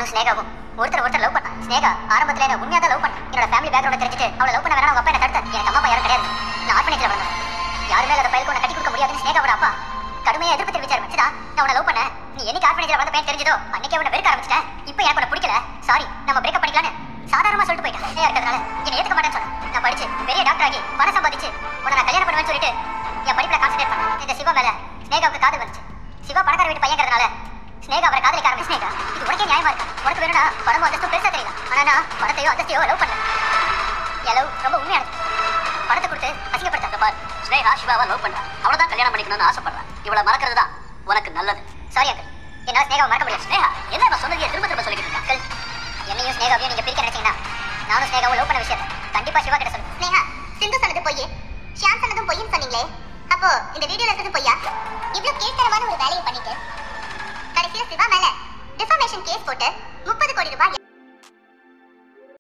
நானும் ஸ்னேகாவும் ஒருத்தர் லவ் பண்ணேன். ஸ்னேகா ஆரம்பத்துல என்ன உண்மையா தான் லவ் பண்ணேன். என்னோட ஃபேமிலி பேக்ரவுண்ட் தெரிஞ்சுட்டு அவளை லவ் பண்ண வேணா அவங்க அப்பா என்ன தடுத்தார். எனக்கு அம்மா அப்பா யாரும் கிடையாது. நான் ஆர்ஃபனேஜ்ல வளர்ந்தேன். யாருமே இல்லாத பையலுக்கு உன்னை கட்டி கொடுக்க முடியாதுன்னு ஸ்னேகாவோட அப்பா கடுமையா எதிர்ப்பு தெரிவிச்சாரு. வச்சுடா நான் உன்னை லவ் பண்ணேன். நீ என்னைக்கு ஆர்ஃபனேஜ்ல வந்த பையன் தெரிஞ்சதோ அன்னைக்கே உன்னை வெறுக்க ஆரம்பிச்சிட்டேன். இப்போ எனக்கு உன்னை பிடிக்கல, சாரி நம்ம பிரேக்கப் பண்ணிக்கலான்னு சாதாரணமா சொல்லிட்டு போயிட்டேன். இருக்கிறதுனால என்னை ஏத்துக்க மாட்டேன்னு சொன்னேன். நான் படிச்சு பெரிய டாக்டர் ஆகி பணம் சம்பாதிச்சு உன்னை நான் கல்யாணம் பண்ணுவேன்னு சொல்லிட்டு என் படிப்புல கான்சென்ட்ரேட் பண்ணேன். இந்த சிவா மேல ஸ்னேகாவுக்கு காதல் வந்துச்சு. சிவா பணக்கார வீட்டு பையங்கிறதுனால ஸ்னேகா அவரை காதலிக்க ஆரம்பிச்சு. ஸ்னேகா இது உனக்கே நியாயமா இருக்கா? உனக்கு வேணும்னா பணமும் அந்தஸ்தும் பெருசா தெரியல. ஆனா நான் பணத்தையோ அந்தஸ்தையோ லவ் பண்ணேன். என் லவ் ரொம்ப உண்மையானது. பணத்தை கொடுத்து அசிங்கப்படுத்தாங்க பாரு. ஸ்னேகா சிவாவை லவ் பண்றா. அவளதான் கல்யாணம் பண்ணிக்கணும்னு ஆசைப்படுறேன். இவளை மறக்கிறது தான் உனக்கு நல்லது. சாரி அங்கிள், என்னால ஸ்னேகாவை மறக்க முடியாது. ஸ்னேகா என்ன நான் சொன்னதையே திரும்ப திரும்ப சொல்லிட்டு இருக்கேன். அங்கிள், என்னையும் ஸ்னேகாவையும் நீங்க பிரிக்க நினைச்சீங்கன்னா நானும் ஸ்னேகாவும் லவ் பண்ண விஷயத்தை கண்டிப்பா சிவா கிட்ட சொல்லுங்க. ஸ்னேகா, சிந்து சொன்னது பொய், ஷியாம் சொன்னதும் பொய்ன்னு சொன்னீங்களே, அப்போ இந்த வீடியோல இருக்கிறது பொய்யா? இவ்வளவு கேட்கறமான ஒரு வேலையை பண்ணிட்டு கடைசியில சிவா மேல டிஃபமேஷன் கேஸ் போட்டு 30 கோடி ரூபாய்